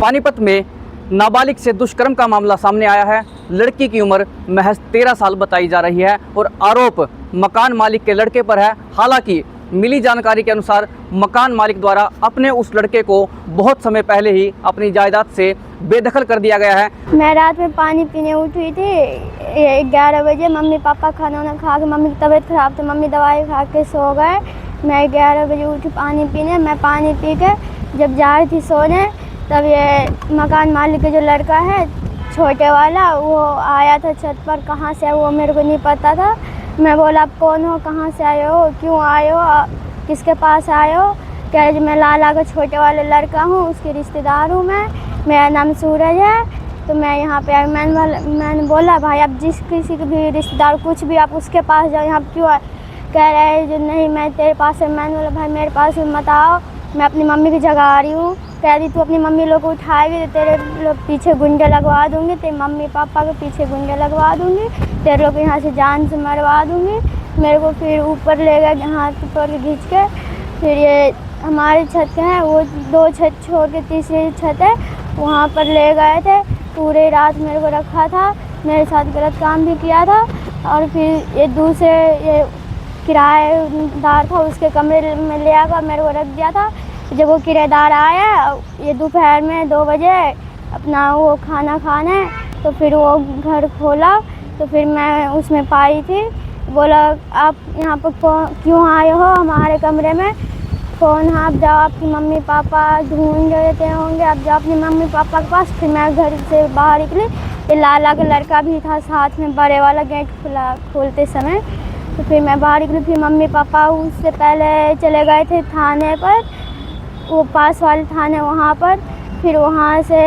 पानीपत में नाबालिग से दुष्कर्म का मामला सामने आया है। लड़की की उम्र महज 13 साल बताई जा रही है और आरोप मकान मालिक के लड़के पर है। हालांकि मिली जानकारी के अनुसार मकान मालिक द्वारा अपने उस लड़के को बहुत समय पहले ही अपनी जायदाद से बेदखल कर दिया गया है। मैं रात में पानी पीने उठी थी 11 बजे। मम्मी पापा खाना वाना खा के, मम्मी की तबीयत ख़राब थी, मम्मी दवाई खा के सो गए। मैं 11 बजे उठी पानी पीने। मैं पानी पी के जब जा रही थी सोने, तब ये मकान मालिक का जो लड़का है छोटे वाला, वो आया था छत पर। कहाँ से वो मेरे को नहीं पता था। मैं बोला, आप कौन हो, कहाँ से आए हो, क्यों आए हो, किसके पास आए हो? कह रहे मैं लाला का छोटे वाले लड़का हूँ, उसके रिश्तेदार हूँ। मेरा नाम सूरज है। तो मैं यहाँ पे मैंने बोला, भाई आप जिस किसी के भी रिश्तेदार कुछ भी, आप उसके पास जाओ, यहाँ क्यों आए? कह रहे हैं जो नहीं मैं तेरे पास है। मैंने बोला, भाई मेरे पास मत आओ, मैं अपनी मम्मी की जगह आ रही हूँ। कह रही तू अपनी मम्मी लोग को उठाएगी तो तेरे लोग पीछे गुंडे लगवा दूँगी, तेरे मम्मी पापा के पीछे गुंडे लगवा दूँगी, तेरे लोग यहाँ से जान से मरवा दूँगी। मेरे को फिर ऊपर ले गए हाथ पकड़ के खींच के। फिर ये हमारी छत है, वो 2 छत छोड़ के तीसरी छत है, वहाँ पर ले गए थे। पूरे रात मेरे को रखा था, मेरे साथ गलत काम भी किया था। और फिर ये दूसरे ये किराएदार था, उसके कमरे में ले आकर मेरे को रख दिया था। जब वो किराएदार आया ये दोपहर में 2 बजे अपना वो खाना खाने, तो फिर वो घर खोला तो फिर मैं उसमें पाई थी। बोला, आप यहाँ पर क्यों आए हो हमारे कमरे में? कौन है? आप जाओ, आपकी मम्मी पापा ढूंढ रहे होंगे, आप जाओ अपने मम्मी पापा के पास। फिर मैं घर से बाहर निकली, ये लाला का लड़का भी था साथ में, बड़े वाला गेट खोलते समय। तो फिर मैं बाहर निकली। फिर मम्मी पापा उससे पहले चले गए थे थाने पर, वो पास वाले थाने वहाँ पर। फिर वहाँ से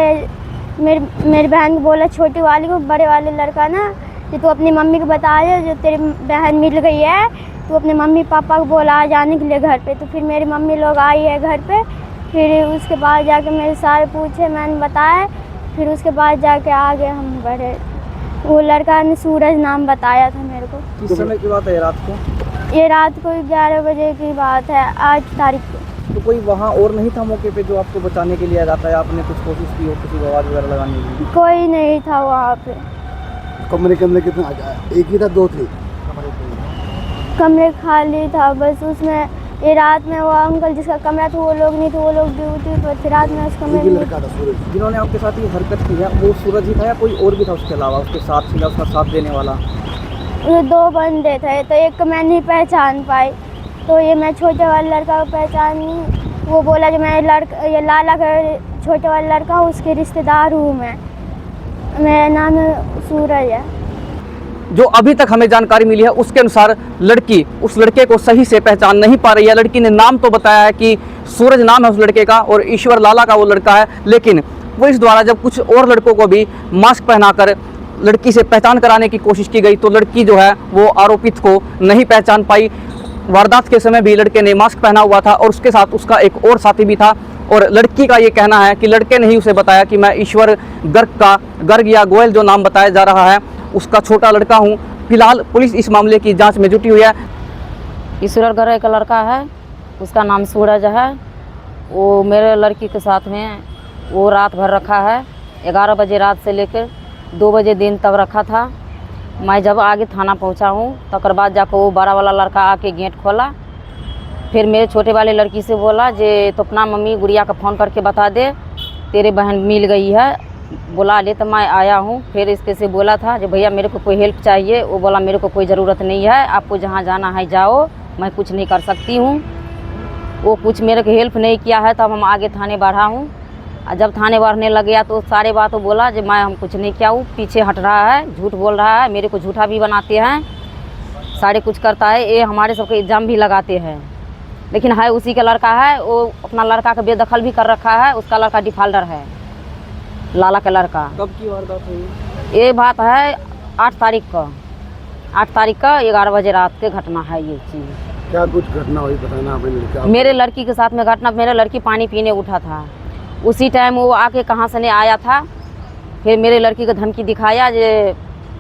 मेरी बहन को बोला, छोटी वाली को, बड़े वाले लड़का ना, कि तू अपनी मम्मी को बता दे जो तेरी बहन मिल गई है, तू अपने मम्मी पापा को बोला आ जाने के लिए घर पे। तो फिर मेरी मम्मी लोग आई है घर पे। फिर उसके बाद जाके मेरे सारे पूछे, मैंने बताया। फिर उसके बाद जाके आगे हम बढ़े। वो लड़का ने सूरज नाम बताया था मेरे को। किस समय की बात है रात को? ये रात को 11 बजे की बात है, 8 तारीख को। तो कोई वहाँ और नहीं था मौके पे जो आपको बचाने के लिए जाता है? आपने कुछ कोशिश की हो किसी को आवाज़ वगैरह लगाने की? कोई नहीं था वहाँ पे। कमरे के अंदर कितना, एक ही था, 2 थे? कमरे खाली था बस। उसमें ये रात में वो अंकल जिसका कमरा था वो लोग नहीं थे, वो लोग ड्यूटी पर थे। रात में उस कमरे में लड़का था सूरज। जिन्होंने आपके साथ ये हरकत की है वो सूरज ही था या कोई और भी था उसके अलावा, उसके साथ थी, उसका साथ देने वाला? ये 2 बंदे थे, तो एक को मैं नहीं पहचान पाई। तो ये मैं छोटे वाले लड़का को पहचानी। वो बोला कि मैं ये लाला का छोटे वाला लड़का हूँ, उसके रिश्तेदार हूँ मैं। मेरा नाम सूरज है। जो अभी तक हमें जानकारी मिली है उसके अनुसार लड़की उस लड़के को सही से पहचान नहीं पा रही है। लड़की ने नाम तो बताया है कि सूरज नाम है उस लड़के का और ईश्वर लाला का वो लड़का है, लेकिन पुलिस द्वारा जब कुछ और लड़कों को भी मास्क पहनाकर लड़की से पहचान कराने की कोशिश की गई तो लड़की जो है वो आरोपित को नहीं पहचान पाई। वारदात के समय भी लड़के ने मास्क पहना हुआ था और उसके साथ उसका एक और साथी भी था। और लड़की का ये कहना है कि लड़के ने ही उसे बताया कि मैं ईश्वर गर्ग या गोयल जो नाम बताया जा रहा है उसका छोटा लड़का हूँ। फिलहाल पुलिस इस मामले की जांच में जुटी हुई है। ईश्वर गर्ग का लड़का है, उसका नाम सूरज है। वो मेरे लड़की के साथ में वो रात भर रखा है, 11 बजे रात से लेकर 2 बजे दिन तक रखा था। मैं जब आगे थाना पहुंचा हूं तकर बाद जाकर वो बड़ा वाला लड़का आके गेट खोला। फिर मेरे छोटे वाले लड़की से बोला जे तो अपना मम्मी गुड़िया का फ़ोन करके बता दे तेरे बहन मिल गई है, बुला ले। तो मैं आया हूँ। फिर इसके से बोला था जो भैया मेरे को कोई हेल्प चाहिए। वो बोला मेरे को कोई ज़रूरत नहीं है, आपको जहाँ जाना है जाओ, मैं कुछ नहीं कर सकती हूँ। वो कुछ मेरे को हेल्प नहीं किया है। तब हम आगे थाने बढ़ा हूँ। जब थाने बढ़ने लग गया तो सारे बातों बोला जो मैं हम कुछ नहीं किया हूँ, पीछे हट रहा है, झूठ बोल रहा है, मेरे को झूठा भी बनाते हैं, सारे कुछ करता है। ये हमारे सबके इल्ज़ाम भी लगाते हैं, लेकिन है उसी का लड़का है। वो अपना लड़का का बेदखल भी कर रखा है। उसका लड़का डिफाल्टर है, लाला का लड़का। कब की वारदात हुई? ये बात है 8 तारीख का, 8 तारीख का 11 बजे रात के घटना है ये चीज़। क्या कुछ घटना हुई बताना आपने? मेरे लड़की के साथ में घटना, मेरा लड़की पानी पीने उठा था, उसी टाइम वो आके कहाँ से नहीं आया था। फिर मेरे लड़की को धमकी दिखाया जे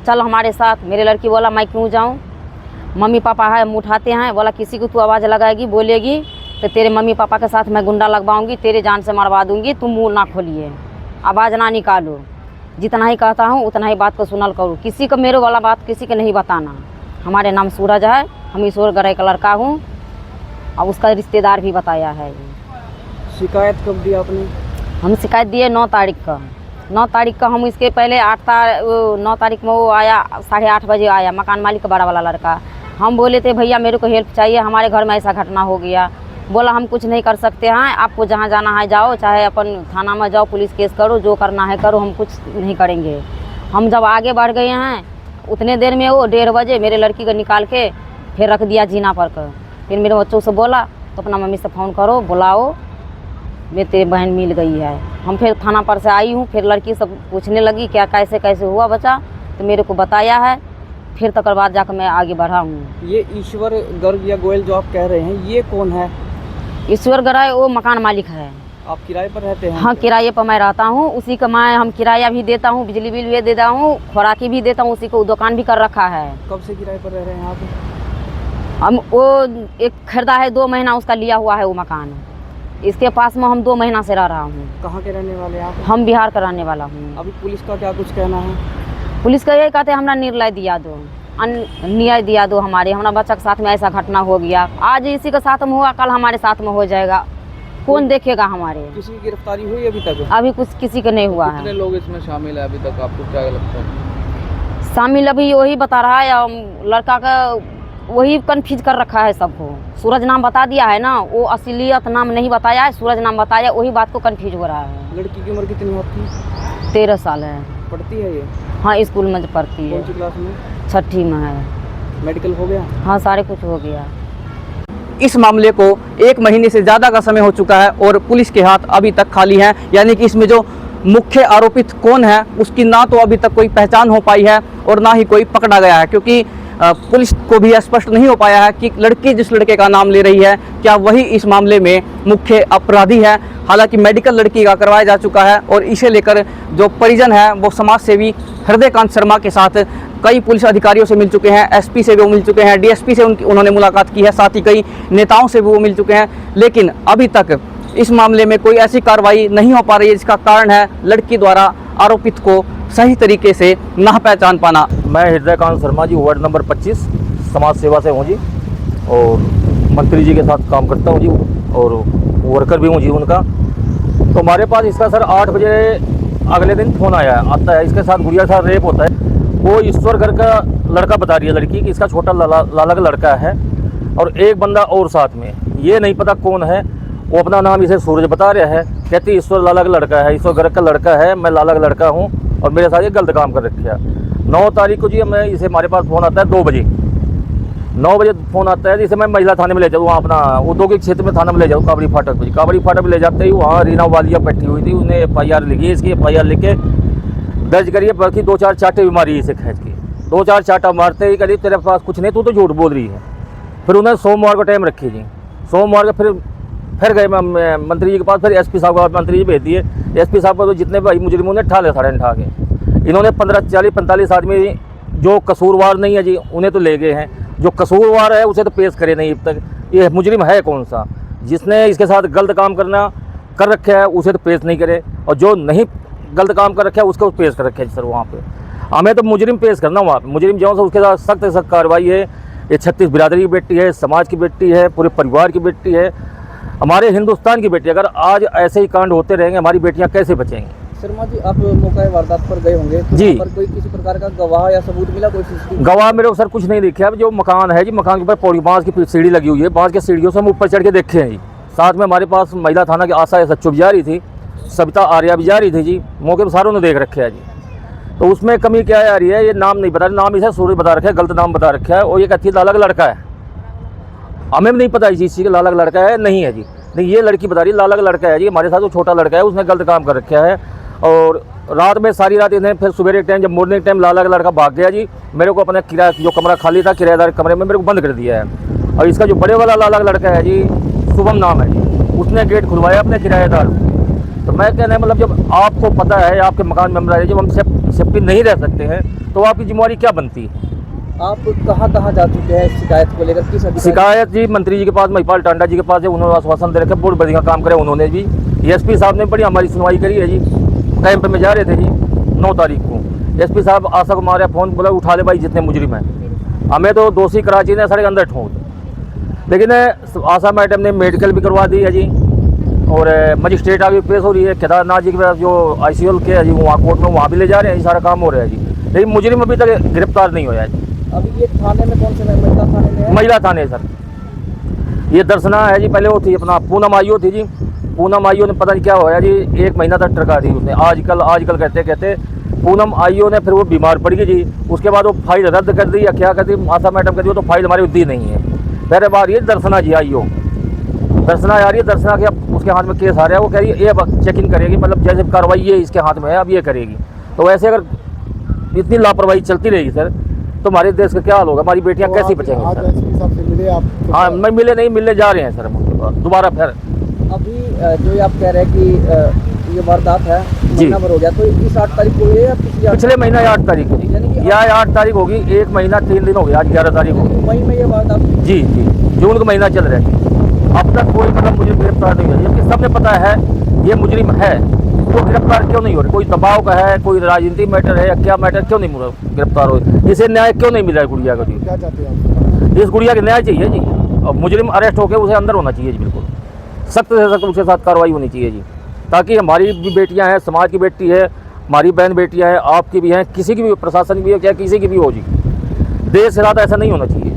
चल हमारे साथ। मेरे लड़की बोला मैं क्यों जाऊँ, मम्मी पापा है हम उठाते हैं। बोला किसी को तू आवाज़ लगाएगी बोलेगी तो तेरे मम्मी पापा के साथ मैं गुंडा लगवाऊंगी, तेरे जान से मरवा दूंगी, तुम मुँह ना खोलिए। आवाज़ ना निकालो, जितना ही कहता हूँ उतना ही बात को सुनल करो, किसी को मेरे वाला बात किसी को नहीं बताना। हमारे नाम सूरज है, हम ईश्वर गरई का लड़का हूँ और उसका रिश्तेदार भी बताया है। शिकायत कब दी आपने? हम शिकायत दिए 9 तारीख का। 9 तारीख का हम इसके पहले 9 तारीख में वो आया, 8:30 बजे आया, मकान मालिक का बड़ा वाला लड़का। हम बोले थे भैया मेरे को हेल्प चाहिए, हमारे घर में ऐसा घटना हो गया। बोला हम कुछ नहीं कर सकते हैं, आपको जहाँ जाना है जाओ, चाहे अपन थाना में जाओ, पुलिस केस करो, जो करना है करो, हम कुछ नहीं करेंगे। हम जब आगे बढ़ गए हैं उतने देर में वो 1:30 बजे मेरे लड़की को निकाल के फिर रख दिया जीना पर कर। फिर मेरे बच्चों से बोला तो अपना मम्मी से फ़ोन करो, बुलाओ, मेरी तेरी बहन मिल गई है। हम फिर थाना पर से आई हूँ, फिर लड़की सब पूछने लगी क्या कैसे कैसे हुआ बच्चा, तो मेरे को बताया है। फिर तकर बाद जाकर मैं आगे बढ़ा हूँ। ये ईश्वर गर्ग या गोयल जो आप कह रहे हैं, ये कौन है? ईश्वर गराय वो मकान मालिक है। आप किराए पर रहते हैं? हाँ, किराए पर मैं रहता हूँ, उसी का मैं हम किराया भी देता हूँ, बिजली बिल भी देता हूँ, खुराकी भी देता हूँ, उसी को दुकान भी कर रखा है। कब से किराए पर रह रहे हैं आप? हम वो एक खरीदा है 2 महीना उसका लिया हुआ है वो मकान, इसके पास में हम 2 महीना से रह रहा हूँ। कहाँ के रहने वाले हैं आप? हम बिहार का रहने वाला हूँ। अभी पुलिस का क्या कुछ कहना है? पुलिस का यही कहते हैं हमारा निर्णय दिया दो, न्याय दिया दो, हमारा बच्चा के साथ में ऐसा घटना हो गया, आज इसी के साथ में हुआ, कल हमारे साथ में हो जाएगा, कौन देखेगा हमारे। किसी की गिरफ्तारी हुई अभी तक? अभी कुछ किसी का नहीं हुआ है। कितने लोग इसमें शामिल है अभी तक, आपको क्या लगता है? शामिल अभी वही बता रहा है, लड़का का वही कन्फ्यूज कर रखा है सबको। सूरज नाम बता दिया है ना, वो असलियत नाम नहीं बताया है, सूरज नाम बताया, वही बात को कन्फ्यूज हो रहा है। लड़की की उम्र कितनी है आपकी? 13 साल है। पढ़ती है ये? हाँ, स्कूल में पढ़ती है। कौन सी क्लास में? 6ठी में है। मेडिकल हो गया? हाँ, सारे कुछ हो गया। इस मामले को 1 महीने से ज़्यादा का समय हो चुका है और पुलिस के हाथ अभी तक खाली हैं, यानी कि इसमें जो मुख्य आरोपित कौन है उसकी ना तो अभी तक कोई पहचान हो पाई है और ना ही कोई पकड़ा गया है, क्योंकि पुलिस को भी स्पष्ट नहीं हो पाया है कि लड़की जिस लड़के का नाम ले रही है क्या वही इस मामले में मुख्य अपराधी है। हालांकि मेडिकल लड़की का करवाया जा चुका है और इसे लेकर जो परिजन है वो समाज सेवी हृदयकांत शर्मा के साथ कई पुलिस अधिकारियों से मिल चुके हैं, एसपी से भी वो मिल चुके हैं, डीएसपी से उन्होंने मुलाकात की है, साथ ही कई नेताओं से भी वो मिल चुके हैं, लेकिन अभी तक इस मामले में कोई ऐसी कार्रवाई नहीं हो पा रही है, जिसका कारण है लड़की द्वारा आरोपित को सही तरीके से ना पहचान पाना। मैं हृदयकांत शर्मा जी, वार्ड नंबर 25 समाज सेवा से हूँ जी, और मंत्री जी के साथ काम करता हूँ जी, और वर्कर भी हूँ जी उनका। तो हमारे पास इसका सर 8 बजे अगले दिन फ़ोन आता है, इसके साथ गुड़िया साथ रेप होता है। वो ईश्वर घर का लड़का बता रही है लड़की कि इसका छोटा लाला का लड़का है, और एक बंदा और साथ में, ये नहीं पता कौन है, वो अपना नाम इसे सूरज बता रहा है, कहती ईश्वर लाला का लड़का है, ईश्वर घर का लड़का है, मैं लाला का लड़का हूँ और मेरे साथ ये गलत काम कर रखा। 9 तारीख को जी मैं इसे, हमारे पास फ़ोन आता है 2 बजे, 9 बजे फ़ोन आता है, जिसे मैं महिला थाने में ले जाऊँ, वहाँ अपना औद्योगिक क्षेत्र में थाना में ले जाऊँ, काबड़ी फाटक पर। काबड़ी फाटक में ले जाते ही वहाँ रीना वालिया बैठी हुई थी, उसने FIR लिखी, इसकी FIR लिख के दर्ज करिए, बल्कि 2-4 चाटे भी मारी इसे खींच के, 2-4 चाटा मारते ही करीब तेरे पास कुछ नहीं, तू तो झूठ बोल रही है। फिर उन्होंने सोमवार को टाइम रखी जी, सोमवार को फिर गए मैं मंत्री जी के पास, फिर एसपी साहब को मंत्री जी भेज दिए। एसपी साहब को तो जितने भाई मुजरिम उन्हें ठा ले, सारे ठा के इन्होंने 15-40-45 आदमी जो कसूरवार नहीं है जी उन्हें तो ले गए हैं, जो कसूरवार है उसे तो पेश करे नहीं अब तक। ये मुजरिम है कौन सा, जिसने इसके साथ गलत काम कर रखे है उसे तो पेश नहीं करे, और जो नहीं गलत काम कर रखे है उसको पेश कर रखे है सर। वहाँ पे हमें तो मुजरिम पेश करना, वहाँ पे मुजरिम जो है उसके साथ सख्त से सख्त कार्रवाई है। ये 36 बिरादरी की बेटी है, समाज की बेटी है, पूरे परिवार की बेटी है, हमारे हिंदुस्तान की बेटी। अगर आज ऐसे ही कांड होते रहेंगे हमारी बेटियां कैसे बचेंगी? शर्मा जी, आप मौका वारदात पर गए होंगे तो जी, पर कोई किसी प्रकार का गवाह या सबूत मिला? कोई CCTV गवाह मेरे को सर कुछ नहीं दिखे। अब जो मकान है जी, मकान के ऊपर पौड़ी बांस की सीढ़ी लगी हुई है, बांस की सीढ़ियों से हम ऊपर चढ़ के देखे हैं जी। साथ में हमारे पास महिला थाना की आशा सच्चू भी जा रही थी, सविता आर्या भी जा रही थी जी, मौके पर सारों ने देख रखे है जी। तो उसमें कमी क्या आ रही है, ये नाम नहीं बता रही, नाम इसे सूरज बता रखा है, गलत नाम बता रखा है, और ये कहती है लाला का लड़का है। हमें भी नहीं पता इस चीज़ का लाला का लड़का है नहीं है जी, नहीं ये लड़की बता रही है लाला का लड़का है जी, हमारे साथ वो छोटा लड़का है, उसने गलत काम कर रखा है। और रात में सारी रात इन्हें, फिर सुबह टाइम जब मॉर्निंग टाइम लाला का लड़का भाग गया जी, मेरे को अपना किराया जो कमरा खाली था किराएदार कमरे में मेरे को बंद कर दिया है। और इसका जो बड़े वाला लाला का लड़का है जी, शुभम नाम है जी, उसने गेट खुलवाया अपने किराएदार। तो मैं कहना है मतलब जब आपको पता है आपके मकान में है, जब हम सेफ्टी नहीं रह सकते हैं तो आपकी जिम्मेवारी क्या बनती है? आप कहाँ जा चुके हैं शिकायत को लेकर? किस अधिकारी? शिकायत जी मंत्री जी के पास, महिपाल टांडा जी के पास है, उन्होंने आश्वासन दे रखे, बहुत बढ़िया काम करे उन्होंने जी। एसपी साहब ने बड़ी हमारी सुनवाई करी है जी, कैंप में जा रहे थे जी 9 तारीख को। एसपी साहब आशा को मारे फ़ोन, बोला उठा ले भाई जितने मुजरिम हैं, हमें तो दोषी कराची ने सारे अंदर ठोक। लेकिन आशा मैडम ने मेडिकल भी करवा दी है जी, और मजिस्ट्रेट आगे पेश हो रही है। केदारनाथ जी के जो ICL के है जी, वहाँ कोर्ट में वहाँ भी ले जा रहे हैं, ये सारा काम हो रहा है जी। लेकिन मुजरिम अभी तक गिरफ्तार नहीं हुआ है जी। अभी ये थाने में कौन से महिला थाने में है? महिला थाने सर, ये दर्शना है जी। पहले वो थी अपना पूनम आइयो थी जी, पूनम आइयो ने पता नहीं क्या होया जी, 1 महीना तक ट्रका दी उसने। आजकल कहते पूनम आइयो ने, फिर वो बीमार पड़ गई जी। उसके बाद वो फाइल रद्द कर दी या क्या कर दी, आशा मैडम कर दी, वो तो फाइल हमारी दी नहीं है। पहले बार ये दर्शना जी आइयो, दर्शना आ रही है, दर्शना के अब उसके हाथ में केस आ रहा है, वो कह रही है ये अब चेकिंग करेगी, मतलब जैसे कार्रवाई ये इसके हाथ में है अब ये करेगी। तो वैसे अगर इतनी लापरवाही चलती रहेगी सर, तो हमारे देश का क्या हाल होगा, हमारी बेटियां कैसी बचेंगी आज सर? एसपी साहब से मिले आप? हाँ, मैं मिलने जा रहे हैं सर हम दोबारा फिर। अभी जो आप कह रहे हैं कि ये वारदात है, महीना भर हो गया, तो इस 8 तारीख को ये या पिछले महीना 8 तारीख को यानी जी, कि या 8 तारीख होगी, 1 महीना 3 दिन हो गया, आज 11 तारीख होगी मई में ये वारदात हुई? जी। जून का महीना चल रहा है, अब तक कोई मतलब मुझे गिरफ्तार नहीं हुआ, जबकि सबने पता है ये मुजरिम है, वो गिरफ्तार क्यों नहीं हो रहे? कोई दबाव का है, कोई राजनीतिक मैटर है या क्या मैटर, क्यों नहीं गिरफ्तार हो? इसे न्याय क्यों नहीं मिला है गुड़िया का जी? क्या चाहते हैं आप? इस गुड़िया का न्याय चाहिए जी, और मुजरिम अरेस्ट होकर उसे अंदर होना चाहिए जी, बिल्कुल सख्त से सख्त उसके साथ कार्रवाई होनी चाहिए जी, ताकि हमारी भी बेटियां हैं, समाज की बेटी है, हमारी बहन बेटियां हैं, आपकी भी हैं, किसी की भी, प्रशासन की भी है, क्या किसी की भी हो जी, देश से ज़्यादा ऐसा नहीं होना चाहिए।